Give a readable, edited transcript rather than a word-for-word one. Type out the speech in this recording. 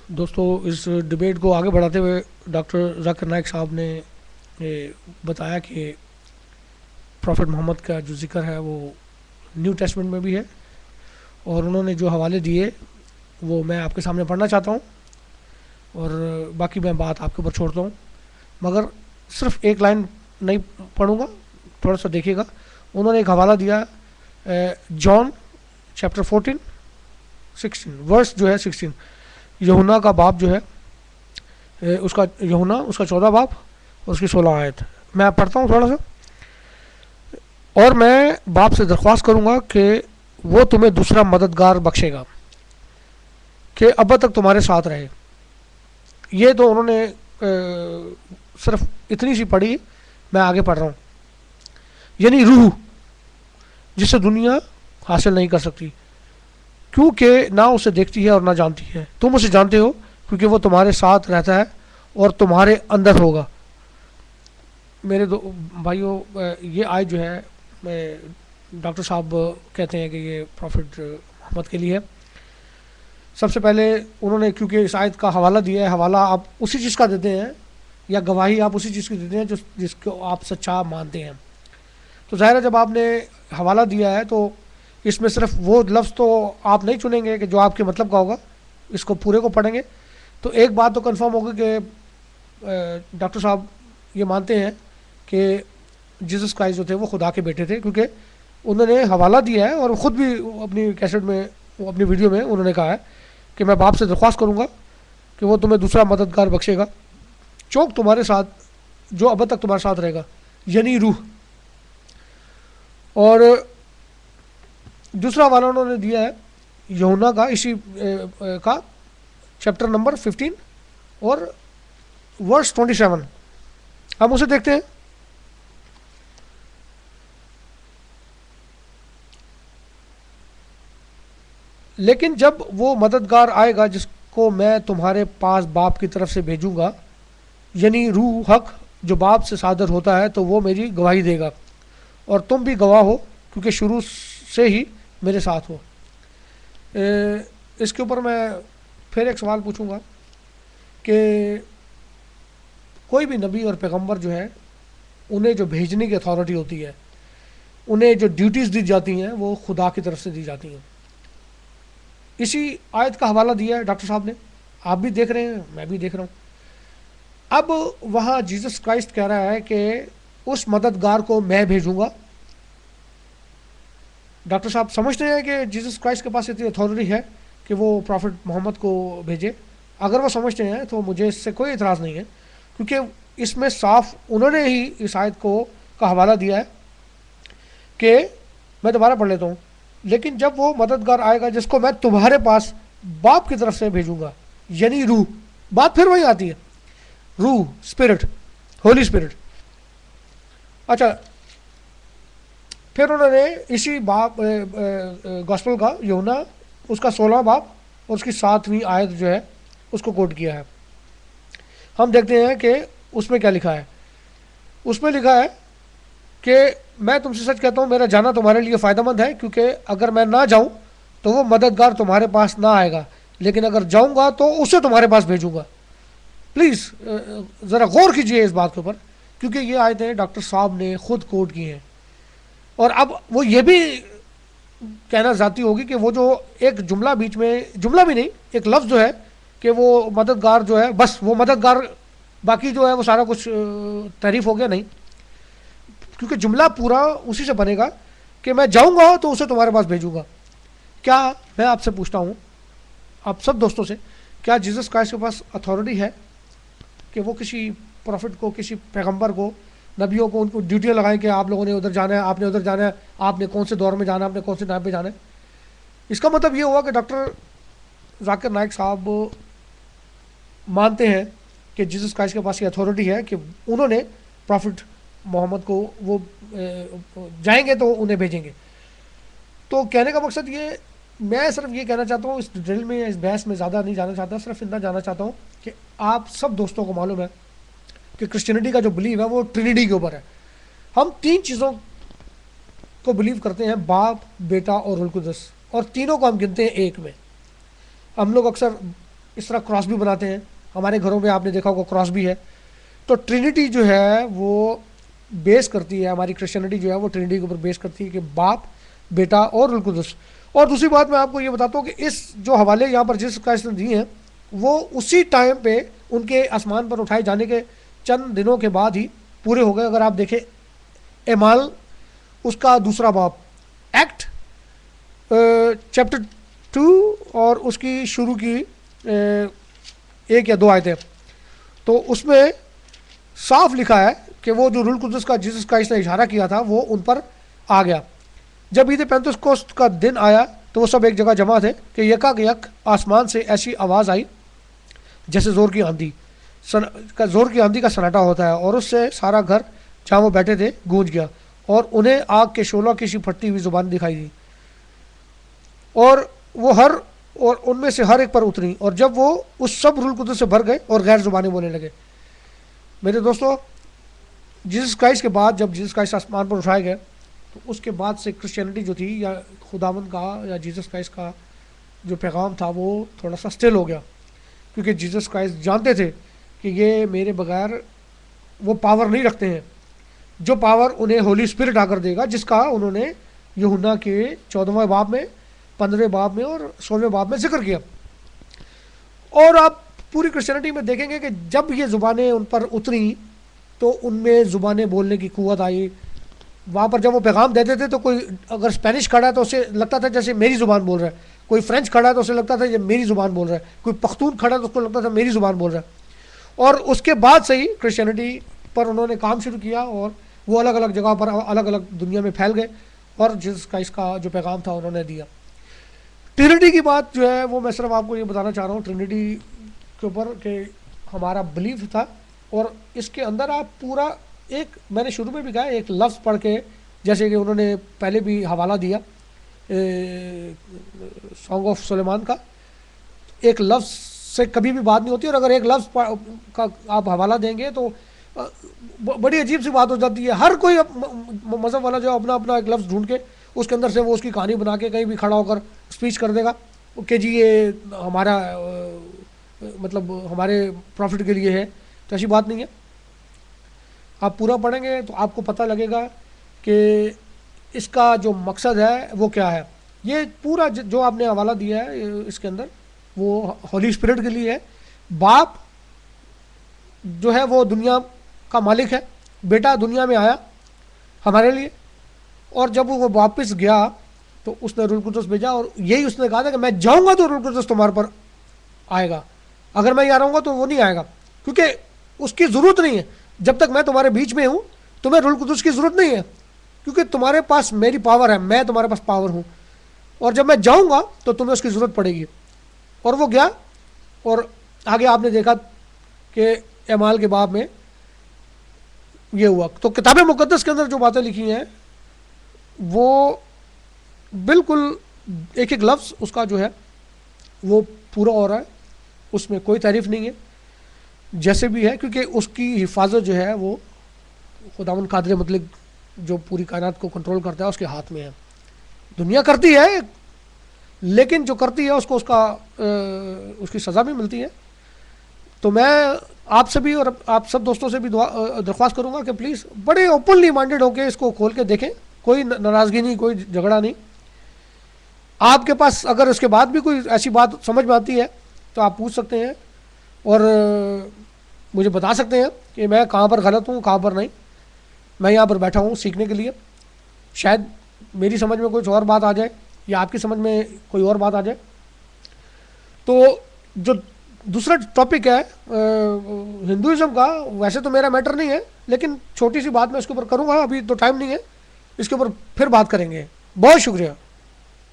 دوستو اس ڈبیٹ کو آگے بڑھاتے ہوئے ڈاکٹر ذاکر نائک صاحب نے یہ بتایا کہ پروفٹ محمد کا جو ذکر ہے وہ نیو ٹیسٹمنٹ میں بھی ہے، اور انہوں نے جو حوالے دیے وہ میں آپ کے سامنے پڑھنا چاہتا ہوں، اور باقی میں بات آپ کے اوپر چھوڑتا ہوں، مگر صرف ایک لائن نہیں پڑھوں گا، تھوڑا سا دیکھیے گا۔ انہوں نے ایک حوالہ دیا جان چیپٹر 16 ورس جو ہے 16، یوحنا کا باب جو ہے اس کا یوحنا اس کا 14 باب اور اس کی 16 آیت میں پڑھتا ہوں تھوڑا سا۔ اور میں باپ سے درخواست کروں گا کہ وہ تمہیں دوسرا مددگار بخشے گا کہ اب تک تمہارے ساتھ رہے۔ یہ تو انہوں نے صرف اتنی سی پڑھی، میں آگے پڑھ رہا ہوں۔ یعنی روح جسے دنیا حاصل نہیں کر سکتی کیونکہ نہ اسے دیکھتی ہے اور نہ جانتی ہے، تم اسے جانتے ہو کیونکہ وہ تمہارے ساتھ رہتا ہے اور تمہارے اندر ہوگا۔ میرے دو بھائیوں، یہ آیت جو ہے ڈاکٹر صاحب کہتے ہیں کہ یہ پروفٹ محمد کے لیے ہے۔ سب سے پہلے انہوں نے کیونکہ اس آیت کا حوالہ دیا ہے، حوالہ آپ اسی چیز کا دیتے ہیں یا گواہی آپ اسی چیز کی دیتے ہیں جس کو آپ سچا مانتے ہیں، تو ظاہر ہے جب آپ نے حوالہ دیا ہے تو اس میں صرف وہ لفظ تو آپ نہیں چنیں گے کہ جو آپ کے مطلب کا ہوگا، اس کو پورے کو پڑھیں گے تو ایک بات تو کنفرم ہوگی کہ ڈاکٹر صاحب یہ مانتے ہیں کہ جیسس کرائسٹ جو تھے وہ خدا کے بیٹے تھے، کیونکہ انہوں نے حوالہ دیا ہے اور خود بھی اپنی کیسٹ میں اپنی ویڈیو میں انہوں نے کہا ہے کہ میں باپ سے درخواست کروں گا کہ وہ تمہیں دوسرا مددگار بخشے گا چونک تمہارے ساتھ جو اب تک تمہارے ساتھ رہے گا، یعنی روح۔ اور دوسرا حوالہ انہوں نے دیا ہے یوحنا کا اسی کا چیپٹر نمبر 15 اور ورس 27، ہم اسے دیکھتے ہیں۔ لیکن جب وہ مددگار آئے گا جس کو میں تمہارے پاس باپ کی طرف سے بھیجوں گا، یعنی روح حق جو باپ سے صادر ہوتا ہے، تو وہ میری گواہی دے گا، اور تم بھی گواہ ہو کیونکہ شروع سے ہی میرے ساتھ ہو۔ اس کے اوپر میں پھر ایک سوال پوچھوں گا کہ کوئی بھی نبی اور پیغمبر جو ہے انہیں جو بھیجنے کی اتھارٹی ہوتی ہے، انہیں جو ڈیوٹیز دی جاتی ہیں وہ خدا کی طرف سے دی جاتی ہیں۔ اسی آیت کا حوالہ دیا ہے ڈاکٹر صاحب نے، آپ بھی دیکھ رہے ہیں میں بھی دیکھ رہا ہوں۔ اب وہاں جیسس کرائسٹ کہہ رہا ہے کہ اس مددگار کو میں بھیجوں گا۔ ڈاکٹر صاحب سمجھتے ہیں کہ جیسس کرائسٹ کے پاس اتنی اتھارٹی ہے کہ وہ پروفٹ محمد کو بھیجے؟ اگر وہ سمجھتے ہیں تو مجھے اس سے کوئی اعتراض نہیں ہے، کیونکہ اس میں صاف انہوں نے ہی اس آیت کا حوالہ دیا ہے کہ میں دوبارہ پڑھ لیتا ہوں، لیکن جب وہ مددگار آئے گا جس کو میں تمہارے پاس باپ کی طرف سے بھیجوں گا، یعنی روح، بات پھر وہی آتی ہے، روح، اسپرٹ، ہولی اسپرٹ۔ اچھا، پھر انہوں نے اسی باب گاسپل کا یوحنا اس کا 16 باب اور اس کی 7ویں آیت جو ہے اس کو کوٹ کیا ہے۔ ہم دیکھتے ہیں کہ اس میں کیا لکھا ہے۔ اس میں لکھا ہے کہ میں تم سے سچ کہتا ہوں میرا جانا تمہارے لیے فائدہ مند ہے، کیونکہ اگر میں نہ جاؤں تو وہ مددگار تمہارے پاس نہ آئے گا، لیکن اگر جاؤں گا تو اسے تمہارے پاس بھیجوں گا۔ پلیز ذرا غور کیجئے اس بات کے اوپر، کیونکہ یہ آیتیں ڈاکٹر صاحب نے خود کوٹ کی ہیں، اور اب وہ یہ بھی کہنا ذاتی ہوگی کہ وہ جو ایک جملہ بیچ میں، جملہ بھی نہیں، ایک لفظ جو ہے کہ وہ مددگار جو ہے، بس وہ مددگار، باقی جو ہے وہ سارا کچھ تعریف ہو گیا، نہیں، کیونکہ جملہ پورا اسی سے بنے گا کہ میں جاؤں گا تو اسے تمہارے پاس بھیجوں گا۔ کیا میں آپ سے پوچھتا ہوں، آپ سب دوستوں سے، کیا جیسس کرائسٹ کے پاس اتھارٹی ہے کہ وہ کسی پروفٹ کو، کسی پیغمبر کو، نبیوں کو، ان کو ڈیوٹیاں لگائیں کہ آپ لوگوں نے ادھر جانا ہے، آپ نے ادھر جانا ہے، آپ نے کون سے دور میں جانا ہے، آپ نے کون سے ٹائم پہ جانا ہے؟ اس کا مطلب یہ ہوا کہ ڈاکٹر ذاکر نائک صاحب مانتے ہیں کہ جیسس کرائسٹ کے پاس یہ اتھارٹی ہے کہ انہوں نے پروفٹ محمد کو، وہ جائیں گے تو انہیں بھیجیں گے۔ تو کہنے کا مقصد یہ، میں صرف یہ کہنا چاہتا ہوں، اس ڈرل میں، اس بحث میں زیادہ نہیں جانا چاہتا، صرف اتنا جانا چاہتا ہوں کہ آپ سب دوستوں کو معلوم ہے کہ کرسچینٹی کا جو بلیو ہے وہ ٹرینیٹی کے اوپر ہے۔ ہم 3 چیزوں کو بلیو کرتے ہیں، باپ، بیٹا اور روح القدس، اور تینوں کو ہم گنتے ہیں ایک میں۔ ہم لوگ اکثر اس طرح کراس بھی بناتے ہیں. ہمارے گھروں میں آپ نے دیکھا ہوگا کراس بھی ہے. تو ٹرینٹی جو ہے وہ بیس کرتی ہے, ہماری کرسچینٹی جو ہے وہ ٹرینٹی کے اوپر بیس کرتی ہے کہ باپ, بیٹا اور روح القدس. اور دوسری بات میں آپ کو یہ بتاتا ہوں کہ اس جو حوالے یہاں پر جس کا اس نے دیے ہیں وہ اسی ٹائم پہ ان کے آسمان پر اٹھائے جانے کے چند دنوں کے بعد ہی پورے ہو گئے. اگر آپ دیکھیں اعمال اس کا 2 باب, ایکٹ چیپٹر 2 اور اس کی شروع کی 1 یا 2 آیتیں, تو اس میں صاف لکھا ہے کہ وہ جو روح القدس کا جیسس کرائسٹ نے اشارہ کیا تھا وہ ان پر آ گیا. جب عید پینتیکوست کا دن آیا تو وہ سب ایک جگہ جمع تھے کہ یکا یک آسمان سے ایسی آواز آئی جیسے زور کی آندھی کا سناٹا ہوتا ہے, اور اس سے سارا گھر جہاں وہ بیٹھے تھے گونج گیا, اور انہیں آگ کے شعلوں کی سی پھٹتی ہوئی زبان دکھائی دی, اور ان میں سے ہر ایک پر اتری, اور جب وہ اس سب روح القدس سے بھر گئے اور غیر زبانیں بولنے لگے. میرے دوستو, جیسس کرائسٹ کے بعد جب جیسس کرائسٹ آسمان پر اٹھائے گئے تو اس کے بعد سے کرسچینٹی جو تھی یا خداوند کا یا جیسس کرائسٹ کا جو پیغام تھا وہ تھوڑا سا اسٹل ہو گیا, کیونکہ جیسس کرائسٹ جانتے تھے کہ یہ میرے بغیر وہ پاور نہیں رکھتے ہیں جو پاور انہیں ہولی اسپرٹ آ کر دے گا, جس کا انہوں نے یوحنا کے 14ویں باب میں, 15ویں باب میں اور 16ویں باب میں ذکر کیا. اور آپ پوری کرسچینٹی میں دیکھیں گے کہ جب یہ زبانیں ان پر اتریں تو ان میں زبانیں بولنے کی قوت آئی. وہاں پر جب وہ پیغام دیتے تھے تو کوئی اگر اسپینش کھڑا ہے تو اسے لگتا تھا جیسے میری زبان بول رہا ہے, کوئی فرینچ کھڑا ہے تو اسے لگتا تھا یہ میری زبان بول رہا ہے, کوئی پختون کھڑا ہے تو اس کو لگتا تھا میری زبان بول رہا ہے. اور اس کے بعد سے ہی کرسچینٹی پر انہوں نے کام شروع کیا اور وہ الگ الگ جگہ پر الگ الگ دنیا میں پھیل گئے اور جس کا اس کا جو پیغام تھا انہوں نے دیا. ٹرینٹی کی بات جو ہے وہ میں صرف آپ کو یہ بتانا چاہ رہا ہوں ٹرینٹی کے اوپر کہ ہمارا بلیف تھا, اور اس کے اندر آپ پورا ایک, میں نے شروع میں بھی کہا, ایک لفظ پڑھ کے, جیسے کہ انہوں نے پہلے بھی حوالہ دیا سانگ آف سلیمان کا, ایک لفظ سے کبھی بھی بات نہیں ہوتی, اور اگر ایک لفظ کا آپ حوالہ دیں گے تو بڑی عجیب سی بات ہو جاتی ہے. ہر کوئی مذہب والا جو اپنا اپنا ایک لفظ ڈھونڈ کے اس کے اندر سے وہ اس کی کہانی بنا کے کہیں بھی کھڑا ہو کر اسپیچ کر دے گا کہ جی یہ ہمارا مطلب ہمارے پروفٹ کے لیے ہے. تو ایسی بات نہیں ہے, آپ پورا پڑھیں گے تو آپ کو پتہ لگے گا کہ اس کا جو مقصد ہے وہ کیا ہے. یہ پورا جو آپ نے حوالہ دیا ہے اس کے اندر وہ ہولی اسپرٹ کے لیے ہے. باپ جو ہے وہ دنیا کا مالک ہے, بیٹا دنیا میں آیا ہمارے لیے, اور جب وہ واپس گیا تو اس نے روح القدس بھیجا, اور یہی اس نے کہا تھا کہ میں جاؤں گا تو روح القدس تمہارے پر آئے گا, اگر میں یہاں رہوں گا تو وہ نہیں آئے گا, کیونکہ اس کی ضرورت نہیں ہے. جب تک میں تمہارے بیچ میں ہوں تمہیں روح القدس کی ضرورت نہیں ہے, کیونکہ تمہارے پاس میری پاور ہے, میں تمہارے پاس پاور ہوں, اور جب میں جاؤں گا تو تمہیں اس کی ضرورت پڑے گی. اور وہ گیا, اور آگے آپ نے دیکھا کہ اعمال کے باب میں یہ ہوا. تو کتاب مقدس کے اندر جو باتیں لکھی ہیں وہ بالکل ایک ایک لفظ اس کا جو ہے وہ پورا ہو رہا ہے, اس میں کوئی تعریف نہیں ہے جیسے بھی ہے, کیونکہ اس کی حفاظت جو ہے وہ خداوند قادر مطلق جو پوری کائنات کو کنٹرول کرتا ہے اس کے ہاتھ میں ہے. دنیا کرتی ہے لیکن جو کرتی ہے اس کو اس کی سزا بھی ملتی ہے. تو میں آپ سے بھی اور آپ سب دوستوں سے بھی درخواست کروں گا کہ پلیز بڑے اوپنلی مائنڈیڈ ہو کے اس کو کھول کے دیکھیں, کوئی ناراضگی نہیں, کوئی جھگڑا نہیں. آپ کے پاس اگر اس کے بعد بھی کوئی ایسی بات سمجھ میں آتی ہے تو آپ پوچھ سکتے ہیں اور مجھے بتا سکتے ہیں کہ میں کہاں پر غلط ہوں کہاں پر نہیں. میں یہاں پر بیٹھا ہوں سیکھنے کے لیے, شاید میری سمجھ میں کوئی اور بات آ جائے یا آپ کی سمجھ میں کوئی اور بات آ جائے. تو جو دوسرا ٹاپک ہے ہندوازم کا, ویسے تو میرا میٹر نہیں ہے لیکن چھوٹی سی بات میں اس کے اوپر کروں گا, ابھی تو ٹائم نہیں ہے, اس کے اوپر پھر بات کریں گے. بہت شکریہ.